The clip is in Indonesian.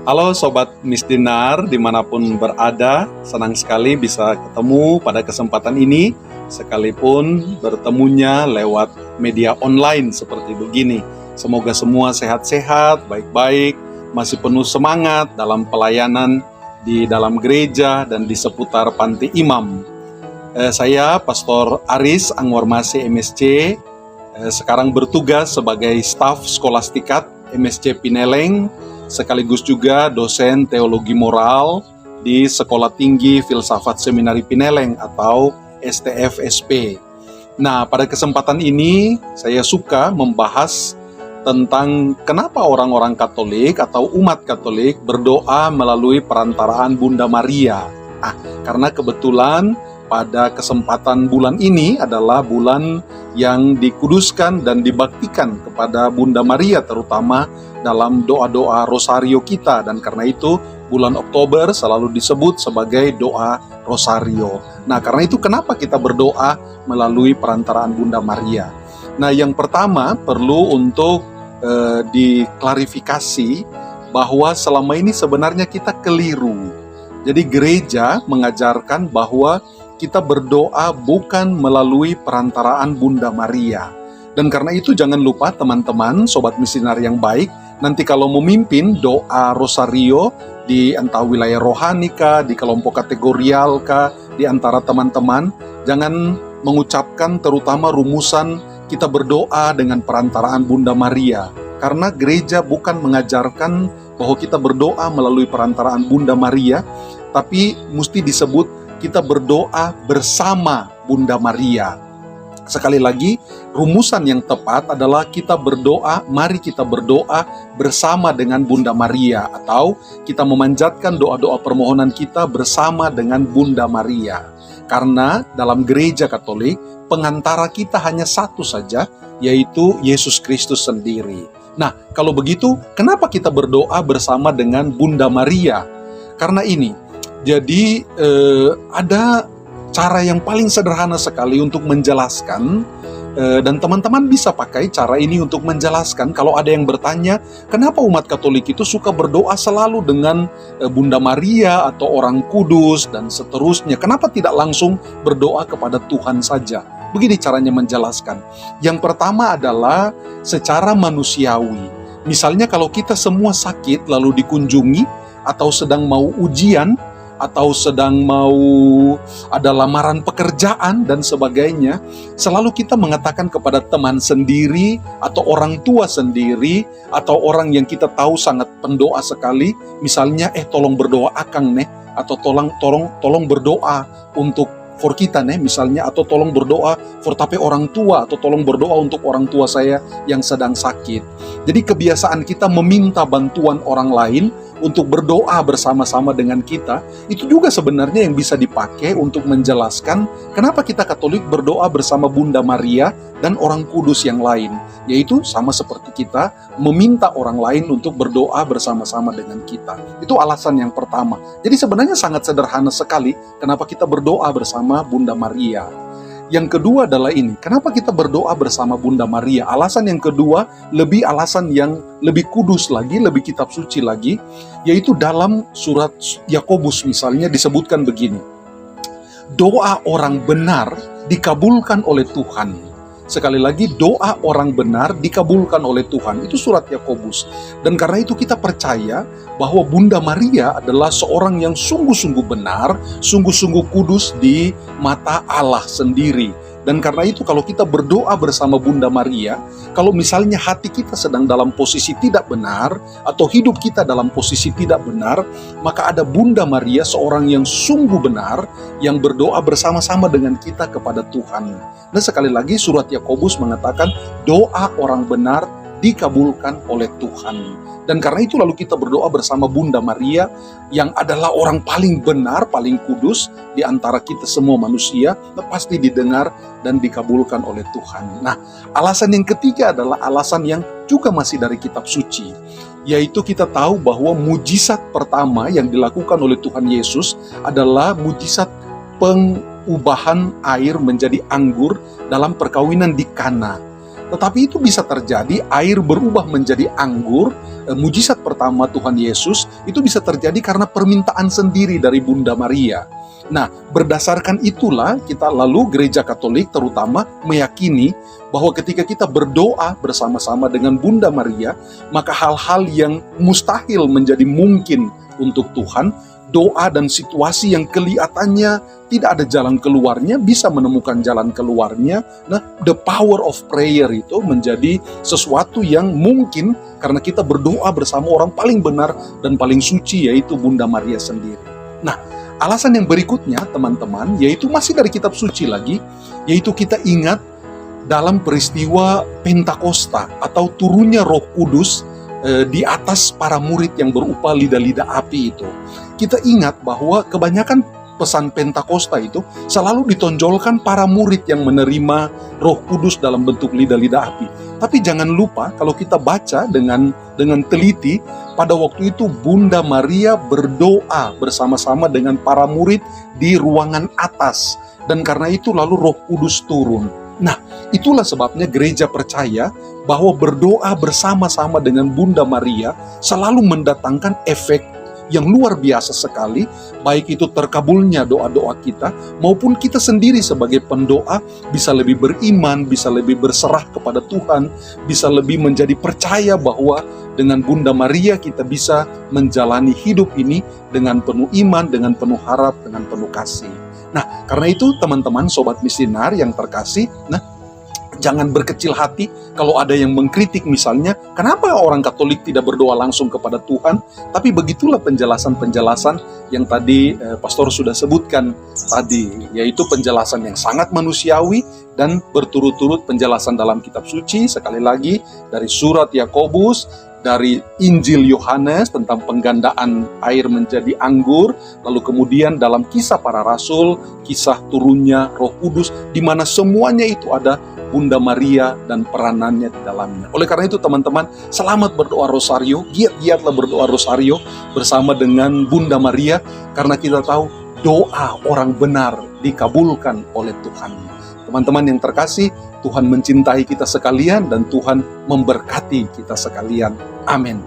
Halo Sobat Misdinar, dimanapun berada, senang sekali bisa ketemu pada kesempatan ini, sekalipun bertemunya lewat media online seperti begini. Semoga semua sehat-sehat, baik-baik, masih penuh semangat dalam pelayanan di dalam gereja dan di seputar Panti Imam. Saya Pastor Aris Angwarmasi MSC, sekarang bertugas sebagai staf skolastikat MSC Pineleng, sekaligus juga dosen teologi moral di Sekolah Tinggi Filsafat Seminari Pineleng atau STFSP. Nah, pada kesempatan ini saya suka membahas tentang kenapa orang-orang Katolik atau umat Katolik berdoa melalui perantaraan Bunda Maria. Karena kebetulan pada kesempatan bulan ini adalah bulan yang dikuduskan dan dibaktikan kepada Bunda Maria, terutama dalam doa-doa rosario kita, dan karena itu bulan Oktober selalu disebut sebagai doa rosario. Nah, karena itu kenapa kita berdoa melalui perantaraan Bunda Maria? Nah, yang pertama perlu untuk diklarifikasi bahwa selama ini sebenarnya kita keliru. Jadi gereja mengajarkan bahwa kita berdoa bukan melalui perantaraan Bunda Maria. Dan karena itu jangan lupa teman-teman, Sobat Misioner yang baik, nanti kalau memimpin doa rosario di entah wilayah rohani kah, di kelompok kategorial kah, di antara teman-teman, jangan mengucapkan terutama rumusan kita berdoa dengan perantaraan Bunda Maria. Karena gereja bukan mengajarkan bahwa kita berdoa melalui perantaraan Bunda Maria, tapi mesti disebut kita berdoa bersama Bunda Maria. Sekali lagi, rumusan yang tepat adalah kita berdoa, mari kita berdoa bersama dengan Bunda Maria, atau kita memanjatkan doa-doa permohonan kita bersama dengan Bunda Maria. Karena dalam gereja Katolik, pengantara kita hanya satu saja, yaitu Yesus Kristus sendiri. Nah, kalau begitu, kenapa kita berdoa bersama dengan Bunda Maria? Karena ini, jadi ada cara yang paling sederhana sekali untuk menjelaskan, dan teman-teman bisa pakai cara ini untuk menjelaskan. Kalau ada yang bertanya, kenapa umat Katolik itu suka berdoa selalu dengan Bunda Maria atau Orang Kudus dan seterusnya, kenapa tidak langsung berdoa kepada Tuhan saja? Begini caranya menjelaskan. Yang pertama adalah secara manusiawi. Misalnya kalau kita semua sakit lalu dikunjungi, atau sedang mau ujian, atau sedang mau ada lamaran pekerjaan dan sebagainya, selalu kita mengatakan kepada teman sendiri atau orang tua sendiri atau orang yang kita tahu sangat pendoa sekali, misalnya tolong berdoa akang nih, atau tolong berdoa untuk for kita nih misalnya, atau tolong berdoa for tapi orang tua, atau tolong berdoa untuk orang tua saya yang sedang sakit. Jadi kebiasaan kita meminta bantuan orang lain untuk berdoa bersama-sama dengan kita, itu juga sebenarnya yang bisa dipakai untuk menjelaskan kenapa kita Katolik berdoa bersama Bunda Maria dan Orang Kudus yang lain, yaitu sama seperti kita meminta orang lain untuk berdoa bersama-sama dengan kita. Itu alasan yang pertama. Jadi sebenarnya sangat sederhana sekali kenapa kita berdoa bersama Bunda Maria. Yang kedua adalah ini, kenapa kita berdoa bersama Bunda Maria? Alasan yang kedua, alasan yang lebih kudus lagi, lebih kitab suci lagi, yaitu dalam surat Yakobus misalnya disebutkan begini, doa orang benar dikabulkan oleh Tuhan. Sekali lagi, doa orang benar dikabulkan oleh Tuhan. Itu surat Yakobus. Dan karena itu kita percaya bahwa Bunda Maria adalah seorang yang sungguh-sungguh benar, sungguh-sungguh kudus di mata Allah sendiri. Dan karena itu kalau kita berdoa bersama Bunda Maria, kalau misalnya hati kita sedang dalam posisi tidak benar, atau hidup kita dalam posisi tidak benar, maka ada Bunda Maria, seorang yang sungguh benar, yang berdoa bersama-sama dengan kita kepada Tuhan. Dan sekali lagi surat Yakobus mengatakan doa orang benar dikabulkan oleh Tuhan. Dan karena itu lalu kita berdoa bersama Bunda Maria yang adalah orang paling benar, paling kudus di antara kita semua manusia, pasti didengar dan dikabulkan oleh Tuhan. Nah, alasan yang ketiga adalah alasan yang juga masih dari kitab suci, yaitu kita tahu bahwa mujizat pertama yang dilakukan oleh Tuhan Yesus adalah mujizat pengubahan air menjadi anggur dalam perkawinan di Kana. Tetapi itu bisa terjadi, air berubah menjadi anggur. Mujizat pertama Tuhan Yesus itu bisa terjadi karena permintaan sendiri dari Bunda Maria. Nah, berdasarkan itulah kita lalu Gereja Katolik terutama meyakini bahwa ketika kita berdoa bersama-sama dengan Bunda Maria, maka hal-hal yang mustahil menjadi mungkin untuk Tuhan. Doa dan situasi yang kelihatannya tidak ada jalan keluarnya bisa menemukan jalan keluarnya. Nah, the power of prayer itu menjadi sesuatu yang mungkin karena kita berdoa bersama orang paling benar dan paling suci, yaitu Bunda Maria sendiri. Nah, alasan yang berikutnya teman-teman, yaitu masih dari kitab suci lagi, yaitu kita ingat dalam peristiwa Pentakosta atau turunnya Roh Kudus di atas para murid yang berupa lidah-lidah api itu. Kita ingat bahwa kebanyakan pesan Pentakosta itu selalu ditonjolkan para murid yang menerima Roh Kudus dalam bentuk lidah-lidah api. Tapi jangan lupa kalau kita baca dengan teliti, pada waktu itu Bunda Maria berdoa bersama-sama dengan para murid di ruangan atas. Dan karena itu lalu Roh Kudus turun. Nah, itulah sebabnya gereja percaya bahwa berdoa bersama-sama dengan Bunda Maria selalu mendatangkan efek yang luar biasa sekali, baik itu terkabulnya doa-doa kita, maupun kita sendiri sebagai pendoa bisa lebih beriman, bisa lebih berserah kepada Tuhan, bisa lebih menjadi percaya bahwa dengan Bunda Maria kita bisa menjalani hidup ini dengan penuh iman, dengan penuh harap, dengan penuh kasih. Nah, karena itu teman-teman sobat misinar yang terkasih, jangan berkecil hati kalau ada yang mengkritik misalnya, kenapa orang Katolik tidak berdoa langsung kepada Tuhan? Tapi begitulah penjelasan-penjelasan yang tadi Pastor sudah sebutkan tadi, yaitu penjelasan yang sangat manusiawi dan berturut-turut penjelasan dalam kitab suci, sekali lagi dari surat Yakobus, dari Injil Yohanes tentang penggandaan air menjadi anggur, lalu kemudian dalam Kisah Para Rasul, kisah turunnya Roh Kudus, di mana semuanya itu ada Bunda Maria dan peranannya di dalamnya. Oleh karena itu teman-teman, selamat berdoa rosario, giat-giatlah berdoa rosario bersama dengan Bunda Maria, karena kita tahu doa orang benar dikabulkan oleh Tuhan. Teman-teman yang terkasih, Tuhan mencintai kita sekalian dan Tuhan memberkati kita sekalian. Amin.